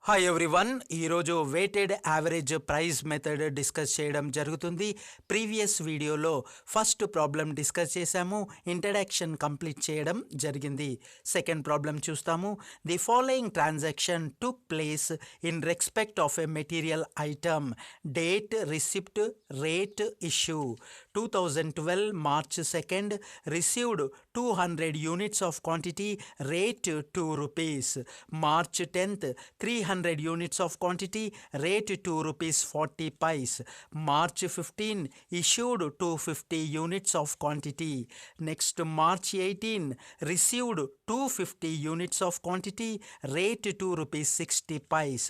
Hi everyone, ఈరోజు weighted average price method discuss చేయడం జరుగుతుంది. ప్రీవియస్ వీడియోలో ఫస్ట్ ప్రాబ్లం డిస్కస్ చేశాము, ఇంట్రడక్షన్ కంప్లీట్ చేయడం జరిగింది. సెకండ్ ప్రాబ్లం చూస్తాము. The following transaction took place in respect of a material item. Date, receipt, rate, issue. 2012 March 2nd received 200 units of quantity, rate 2 rupees. March 10th 300 units of quantity, rate 2 rupees 40 paise. March 15 issued 250 units of quantity. Next, March 18 received 250 units of quantity, rate 2 rupees 60 paise.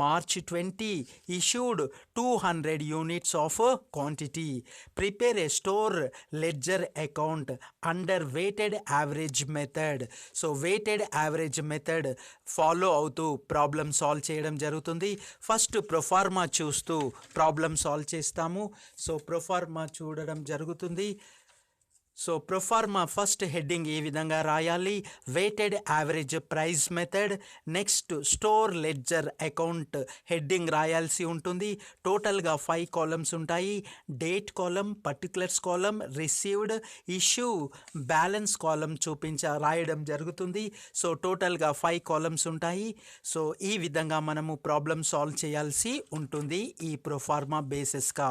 March 20 issued 200 units of quantity. Prepare a store ledger account under weighted average method. So weighted average method follow అవుతూ problem solve చేయడం జరుగుతుంది. First proforma చూస్తూ problem solve చేస్తాము. So proforma చూడడం జరుగుతుంది. So proforma first heading ఈ విధంగా రాయాలి, weighted average price method. Next store ledger account heading రాయాల్సి ఉంటుంది. టోటల్గా 5 కాలమ్స్ ఉంటాయి. Date column, particulars column, received, issue, balance column రాయడం జరుగుతుంది. సో టోటల్గా 5 కాలమ్స్ ఉంటాయి. సో ఈ విధంగా మనము ప్రాబ్లమ్ సాల్వ్ చేయాల్సి ఉంటుంది ఈ ప్రొఫార్మా బేసిస్గా.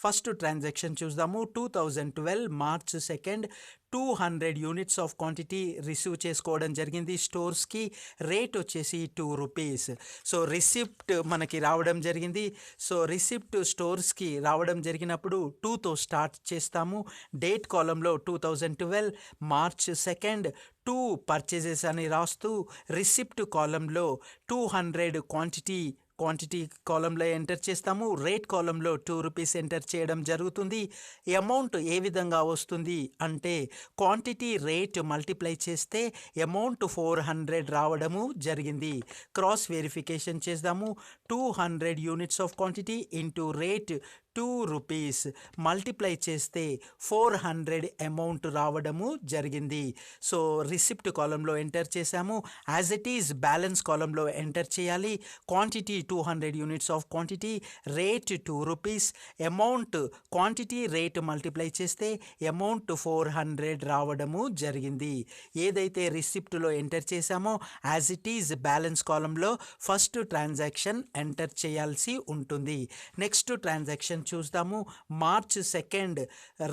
ఫస్ట్ ట్రాన్సాక్షన్ చూద్దాము. 2012 March 2nd 200 units of quantity receive చేసుకోవడం జరిగింది స్టోర్స్కి. రేట్ వచ్చేసి 2 రూపీస్. సో రిసిప్ట్ మనకి రావడం జరిగింది. సో రిసిప్ట్ స్టోర్స్కి రావడం జరిగినప్పుడు 2తో స్టార్ట్ చేస్తాము. డేట్ కాలంలో 2012 March 2nd 2 పర్చేజెస్ అని రాస్తూ, రిసిప్ట్ కాలంలో 200 క్వాంటిటీ కాలంలో ఎంటర్ చేస్తాము. రేట్ కాలంలో 2 రూపీస్ ఎంటర్ చేయడం జరుగుతుంది. అమౌంట్ ఏ విధంగా వస్తుంది అంటే క్వాంటిటీ రేట్ మల్టిప్లై చేస్తే అమౌంట్ 400 రావడము జరిగింది. క్రాస్ వెరిఫికేషన్ చేద్దాము. 200 units of quantity into rate 2 rupees multiply చేస్తే 400 అమౌంట్ రావడము జరిగింది. సో రిసిప్ట్ కాలంలో ఎంటర్ చేశాము. యాజ్ ఇట్ ఈజ్ బ్యాలెన్స్ కాలంలో ఎంటర్ చేయాలి. Quantity 200 units of quantity, rate 2 rupees, amount quantity rate multiply చేస్తే అమౌంట్ 400 రావడము జరిగింది. ఏదైతే రిసిప్ట్లో ఎంటర్ చేశామో యాజ్ ఇట్ ఈజ్ బ్యాలెన్స్ కాలంలో ఫస్ట్ ట్రాన్సాక్షన్ ఎంటర్ చేయాల్సి ఉంటుంది. నెక్స్ట్ ట్రాన్సాక్షన్ చూస్తాము. March 2nd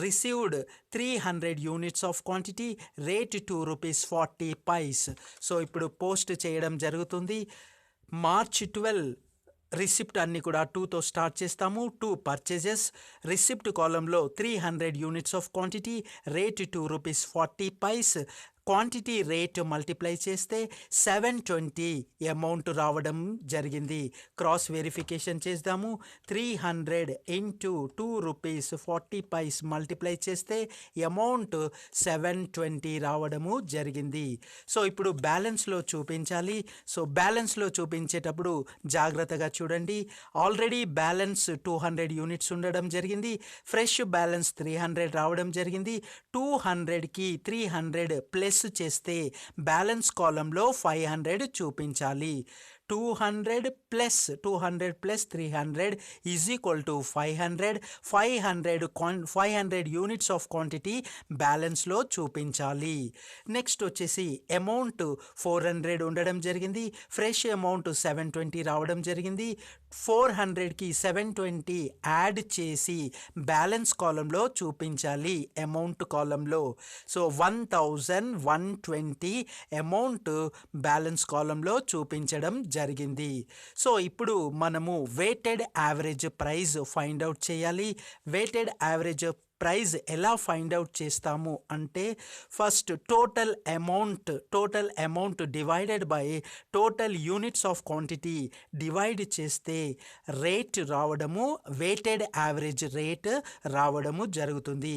received 300 units of quantity, rate 2 rupees 40 paise. So ఇప్పుడు పోస్ట్ చేయడం జరుగుతుంది. March 12 రిసిప్ట్ అన్ని కూడా 2తో స్టార్ట్ చేస్తాము. 2 పర్చేజెస్. రిసిప్ట్ కాలంలో 300 units of quantity, rate 2 rupees 40 paise. Quantity rate multiply చేస్తే 720 అమౌంట్ రావడం జరిగింది. క్రాస్ వెరిఫికేషన్ చేద్దాము. 300 ఇంటూ 2 రూపీస్ 40 paise మల్టిప్లై చేస్తే అమౌంట్ 720 రావడము జరిగింది. సో ఇప్పుడు బ్యాలెన్స్లో చూపించాలి. సో బ్యాలెన్స్లో చూపించేటప్పుడు జాగ్రత్తగా చూడండి. ఆల్రెడీ బ్యాలెన్స్ 200 యూనిట్స్ ఉండడం జరిగింది. ఫ్రెష్ బ్యాలెన్స్ 300 రావడం జరిగింది. 200కి 300 ప్లస్ చేస్తే బ్యాలెన్స్ కాలంలో 500 చూపించాలి. 200 plus 300 is equal to 500. 500 units of quantity బ్యాలెన్స్లో చూపించాలి. నెక్స్ట్ వచ్చేసి అమౌంట్ 400 ఉండడం జరిగింది. ఫ్రెష్ అమౌంట్ 720 రావడం జరిగింది. 400కి 720 యాడ్ చేసి బ్యాలెన్స్ కాలంలో చూపించాలి అమౌంట్ కాలంలో. సో 1120 అమౌంట్ బ్యాలెన్స్ కాలంలో చూపించడం జరిగింది. సో ఇప్పుడు మనము weighted average price find out చేయాలి. వెయిటెడ్ యావరేజ్ ప్రైస్ ఎలా ఫైండ్ అవుట్ చేస్తాము అంటే first total amount divided by total units of quantity divide చేస్తే రేట్ రావడము, వెయిటెడ్ యావరేజ్ రేట్ రావడము జరుగుతుంది.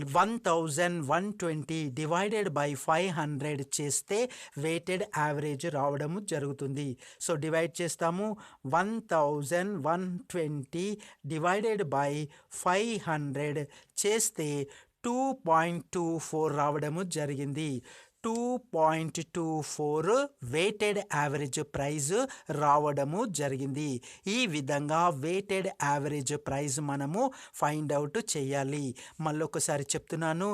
1120 డివైడెడ్ బై 500 చేస్తే వెయిటెడ్ యావరేజ్ రావడము జరుగుతుంది. సో డివైడ్ చేస్తాము. 1120 డివైడెడ్ బై 500 చేస్తే 2.24 రావడము జరిగింది. 2.24 వెయిటెడ్ యావరేజ్ ప్రైజ్ రావడము జరిగింది. ఈ విధంగా వెయిటెడ్ యావరేజ్ ప్రైజ్ మనము ఫైండ్ అవుట్ చేయాలి. మళ్ళొకసారి చెప్తున్నాను,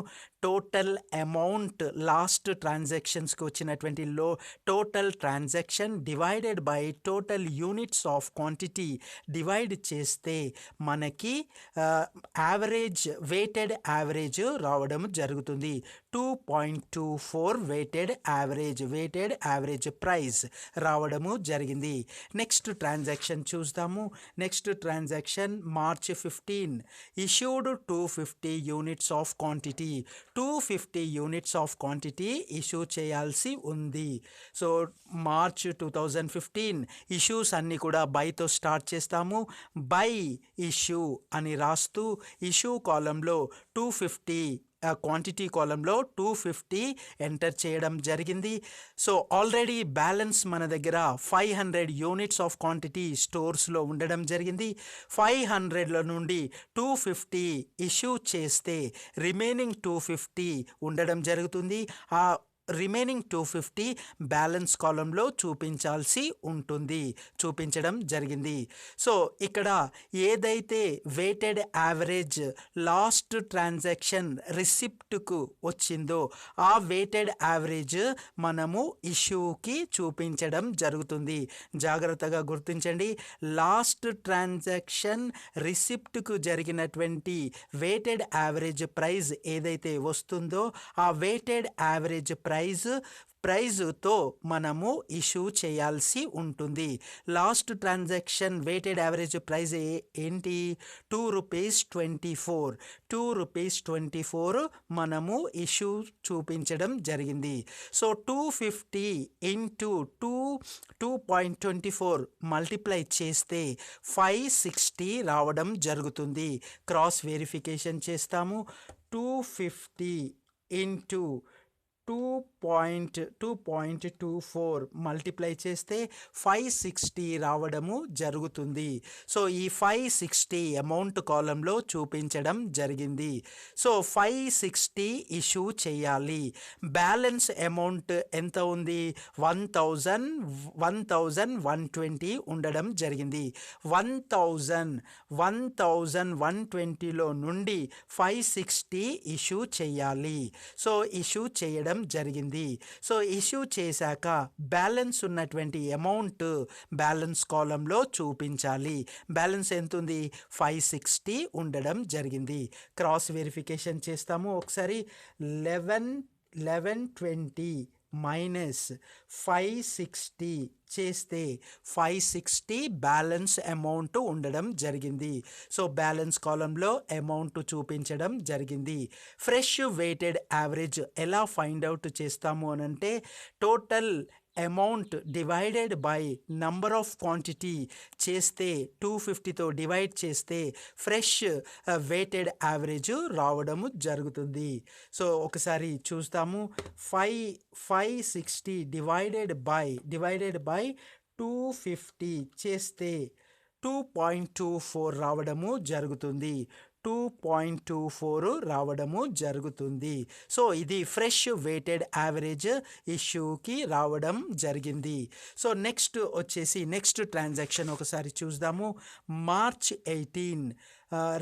టోటల్ అమౌంట్ లాస్ట్ ట్రాన్సాక్షన్స్కి వచ్చినటువంటి total transaction divided by total units of quantity divide చేస్తే మనకి యావరేజ్ వెయిటెడ్ యావరేజ్ రావడం జరుగుతుంది. 2.24 వెయిటెడ్ యావరేజ్ ప్రైస్ రావడము జరిగింది. నెక్స్ట్ ట్రాన్సాక్షన్ చూద్దాము. Next transaction March 15 issued 250 units of quantity. 250 units of quantity issue చేయాల్సి ఉంది. సో March 2015 ఇష్యూస్ అన్నీ కూడా బైతో స్టార్ట్ చేస్తాము. బై ఇష్యూ అని రాస్తూ ఇష్యూ కాలంలో 250 క్వాంటిటీ కాలంలో 250 ఎంటర్ చేయడం జరిగింది. సో ఆల్రెడీ బ్యాలెన్స్ మన దగ్గర 500 యూనిట్స్ ఆఫ్ క్వాంటిటీ స్టోర్స్లో ఉండడం జరిగింది. 500లో నుండి 250 ఇష్యూ చేస్తే రిమైనింగ్ 250 ఉండడం జరుగుతుంది. ఆ రిమైనింగ్ 250 బ్యాలెన్స్ కాలంలో చూపించడం జరిగింది. సో ఇక్కడ ఏదైతే వెయిటెడ్ యావరేజ్ లాస్ట్ ట్రాన్సాక్షన్ రిసిప్ట్కు వచ్చిందో ఆ వెయిటెడ్ యావరేజ్ మనము ఇష్యూకి చూపించడం జరుగుతుంది. జాగ్రత్తగా గుర్తించండి, లాస్ట్ ట్రాన్సాక్షన్ రిసిప్ట్కు జరిగినటువంటి వెయిటెడ్ యావరేజ్ ప్రైస్ ఏదైతే వస్తుందో ఆ వెయిటెడ్ యావరేజ్ ప్రైజ్తో మనము ఇష్యూ చేయాల్సి ఉంటుంది. Last transaction weighted average price ఏంటి? ₹2.24. ₹2.24 మనము ఇష్యూ చూపించడం జరిగింది. సో 250 ఇంటూ 2.24 మల్టిప్లై చేస్తే 560 రావడం జరుగుతుంది. క్రాస్ వెరిఫికేషన్ చేస్తాము. 250 ఇంటూ 2.24 మల్టిప్లై చేస్తే 560 రావడము జరుగుతుంది. సో ఈ 560 అమౌంట్ కాలంలో చూపించడం జరిగింది. సో 560 ఇష్యూ చేయాలి. బ్యాలెన్స్ అమౌంట్ ఎంత ఉంది? 1120 ఉండడం జరిగింది. 1120లో నుండి 560 ఇష్యూ చేయాలి. సో ఇష్యూ చేయడం జరిగింది. సో ఇష్యూ చేశాక బ్యాలెన్స్ ఉన్నటువంటి అమౌంట్ బ్యాలెన్స్ కాలంలో చూపించాలి. బ్యాలెన్స్ ఎంత ఉంది? 560 ఉండడం జరిగింది. క్రాస్ వెరిఫికేషన్ చేస్తాము ఒకసారి. 1120 మైనస్ 560 చేస్తే 560 బ్యాలెన్స్ అమౌంట్ ఉండడం జరిగింది. సో బ్యాలెన్స్ కాలంలో అమౌంట్ చూపించడం జరిగింది. ఫ్రెష్ వెయిటెడ్ యావరేజ్ ఎలా ఫైండ్ అవుట్ చేస్తాము అనంటే total amount divided by number of quantity చేస్తే 250తో డివైడ్ చేస్తే ఫ్రెష్ వెయిటెడ్ యావరేజ్ రావడము జరుగుతుంది. సో ఒకసారి చూస్తాము. 560 డివైడెడ్ బై 250 చేస్తే 2.24 రావడము జరుగుతుంది. 2.24 రావడము జరుగుతుంది. సో ఇది ఫ్రెష్ వెయిటెడ్ యావరేజ్ ఇష్యూకి రావడం జరిగింది. సో నెక్స్ట్ వచ్చేసి నెక్స్ట్ ట్రాన్సాక్షన్ ఒకసారి చూద్దాము. March 18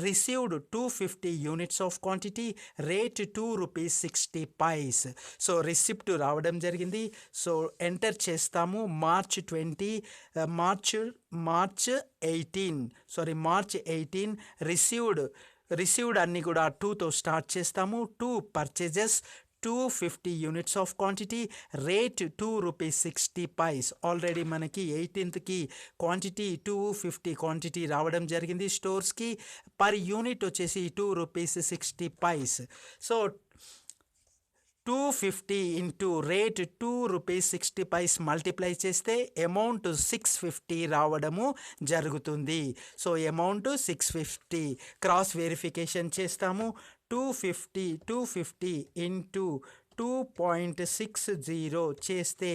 received 250 units of quantity, rate ₹2.60. So receipt రావడం జరిగింది. సో ఎంటర్ చేస్తాము. March 18 రిసీవ్డ్ అన్నీ కూడా 2తో స్టార్ట్ చేస్తాము. 2 purchases 250 units of quantity, rate ₹2.60. Already మనకి 18కి క్వాంటిటీ 250 క్వాంటిటీ రావడం జరిగింది స్టోర్స్కి. పర్ యూనిట్ వచ్చేసి ₹2.60. సో 250 ఇంటూ రేట్ ₹2.60 మల్టిప్లై చేస్తే అమౌంట్ 650 రావడము జరుగుతుంది. So amount 650. క్రాస్ వెరిఫికేషన్ చేస్తాము. 250 ఇంటూ 2.60 చేస్తే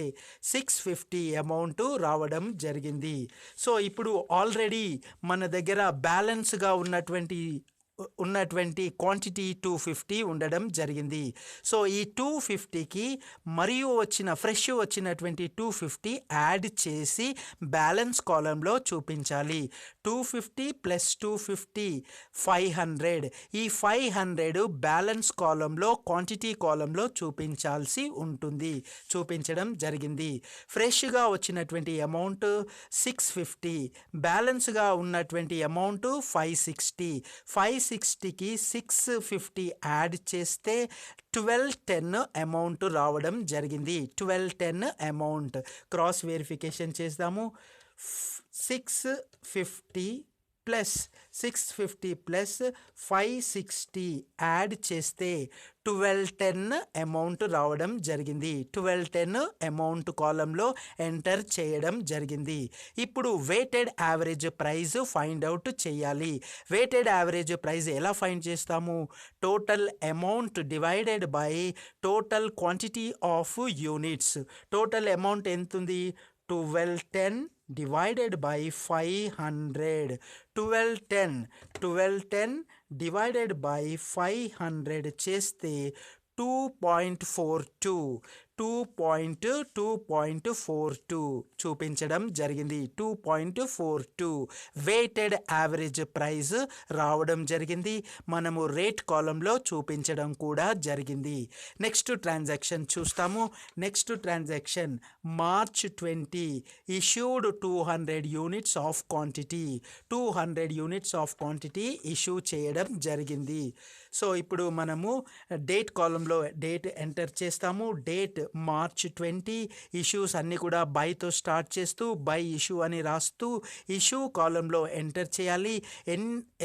650 అమౌంట్ రావడం జరిగింది. సో ఇప్పుడు ఆల్రెడీ మన దగ్గర బ్యాలెన్స్గా ఉన్నటువంటి ఉన్నటువంటి క్వాంటిటీ 250 ఉండడం జరిగింది. సో ఈ 250కి మరియు ఫ్రెష్ వచ్చినటువంటి 250 యాడ్ చేసి బ్యాలెన్స్ కాలంలో చూపించాలి. 250 ప్లస్ 250 500. ఈ 500 బ్యాలెన్స్ కాలంలో క్వాంటిటీ కాలంలో చూపించడం జరిగింది. ఫ్రెష్గా వచ్చినటువంటి అమౌంట్ 650, బ్యాలెన్స్గా ఉన్నటువంటి అమౌంట్ 560. 560కి 650 యాడ్ చేస్తే 1210 అమౌంట్ రావడం జరిగింది. 1210 అమౌంట్ క్రాస్ వెరిఫికేషన్ చేద్దాము. 650 ప్లస్ 560 యాడ్ చేస్తే 1210 అమౌంట్ రావడం జరిగింది. 1210 అమౌంట్ కాలంలో ఎంటర్ చేయడం జరిగింది. ఇప్పుడు weighted average price find out చేయాలి. వెయిటెడ్ యావరేజ్ ప్రైస్ ఎలా ఫైండ్ చేస్తాము? Total amount divided by total quantity of units. Total amount ఎంత ఉంది? 1210 divided by 500. 1210 divided by 500 చేస్తే 2.42 చూపించడం జరిగింది. 2.42 వెయిటెడ్ యావరేజ్ ప్రైస్ రావడం జరిగింది. మనము రేట్ కాలంలో చూపించడం కూడా జరిగింది. నెక్స్ట్ ట్రాన్సాక్షన్ చూస్తాము. Next transaction March 20 issued 200 units of quantity. 200 units of quantity issue చేయడం జరిగింది. సో ఇప్పుడు మనము డేట్ కాలంలో డేట్ ఎంటర్ చేస్తాము. Date March 20. ఇష్యూస్ అన్నీ కూడా బైతో స్టార్ట్ చేస్తూ బై ఇష్యూ అని రాస్తూ ఇష్యూ కాలంలో ఎంటర్ చేయాలి.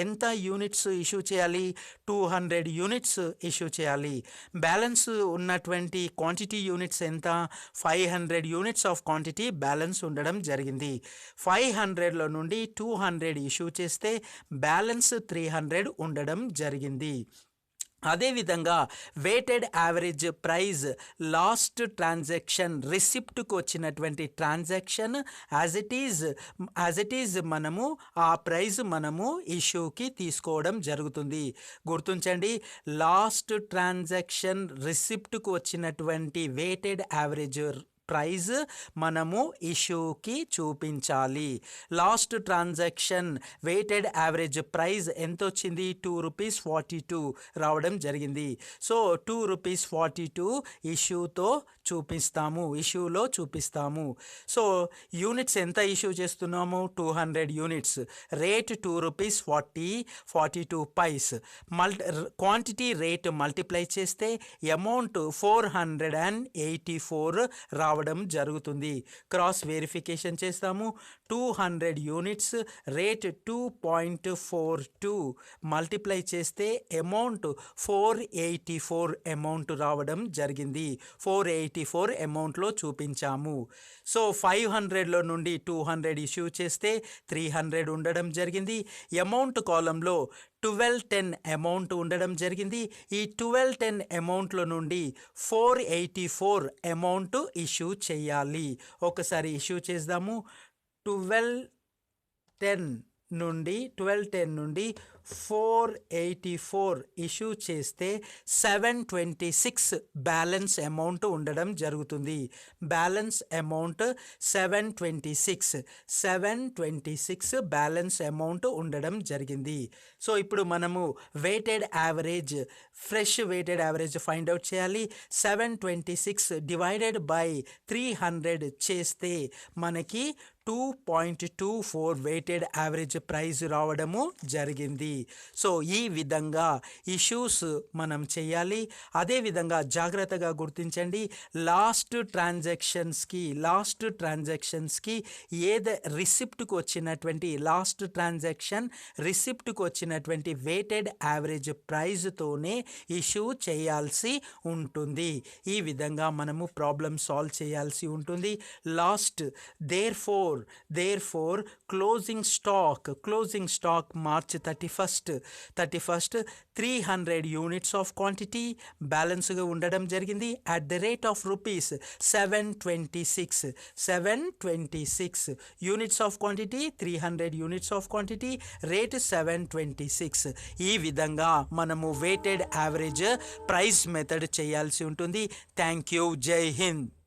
ఎంత యూనిట్స్ ఇష్యూ చేయాలి? 200 యూనిట్స్ ఇష్యూ చేయాలి. బ్యాలెన్స్ ఉన్నటువంటి క్వాంటిటీ యూనిట్స్ ఎంత? 500 యూనిట్స్ ఆఫ్ క్వాంటిటీ బ్యాలెన్స్ ఉండడం జరిగింది. 500లో నుండి 200 ఇష్యూ చేస్తే బ్యాలెన్స్ 300 ఉండడం జరిగింది. అదేవిధంగా weighted average price last transaction రిసిప్ట్కు వచ్చినటువంటి ట్రాన్సాక్షన్ యాజ్ ఇట్ ఈజ్ మనము ఆ ప్రైజ్ మనము ఇష్యూకి తీసుకోవడం జరుగుతుంది. గుర్తుంచండి, లాస్ట్ ట్రాన్సాక్షన్ రిసిప్ట్కు వచ్చినటువంటి వెయిటెడ్ యావరేజ్ ప్రైజ్ మనము ఇష్యూకి చూపించాలి. Last transaction weighted average price ఎంత వచ్చింది? ₹2.42 రావడం జరిగింది. సో ₹2.42 ఇష్యూలో చూపిస్తాము. సో యూనిట్స్ ఎంత ఇష్యూ చేస్తున్నాము? 200 units. Rate ₹2.42. Quantity rate multiply చేస్తే అమౌంట్ 484 రావడం జరుగుతుంది. క్రాస్ వెరిఫికేషన్ చేస్తాము. 200 యూనిట్స్ రేట్ 2.42 మల్టిప్లై చేస్తే అమౌంట్ 484 అమౌంట్ రావడం జరిగింది. 484 అమౌంట్లో చూపించాము. సో 500లో నుండి 200 ఇష్యూ చేస్తే 300 ఉండడం జరిగింది. అమౌంట్ కాలంలో 1210 అమౌంట్ ఉండడం జరిగింది. ఈ 1210 అమౌంట్లో నుండి 484 అమౌంట్ ఇష్యూ చేయాలి. ఒకసారి ఇష్యూ చేద్దాము. 1210 నుండి 484 ఇష్యూ చేస్తే 726 బ్యాలెన్స్ అమౌంట్ ఉండడం జరుగుతుంది. బ్యాలెన్స్ అమౌంట్ 726 బ్యాలెన్స్ అమౌంట్ ఉండడం జరిగింది. సో ఇప్పుడు మనము fresh weighted average find out చేయాలి. 726 డివైడెడ్ బై 300 చేస్తే మనకి 2.24 వెయిటెడ్ యావరేజ్ ప్రైస్ రావడము జరిగింది. సో ఈ విధంగా ఇష్యూస్ మనం చేయాలి. అదేవిధంగా జాగ్రత్తగా గుర్తించండి, లాస్ట్ ట్రాన్సాక్షన్స్కి రిసిప్ట్కి వచ్చినటువంటి వెయిటెడ్ యావరేజ్ ప్రైస్తోనే ఇష్యూ చేయాల్సి ఉంటుంది. ఈ విధంగా మనము ప్రాబ్లమ్ సాల్వ్ చేయాల్సి ఉంటుంది. Therefore therefore closing stock March 31st 300 units of quantity balance గా ఉండడం జరిగింది at the rate of rupees 726 units of quantity, 300 units of quantity, rate 726. ఈ విధంగా మనము weighted average price method చేయాల్సి ఉంటుంది. Thank you. జై హింద్.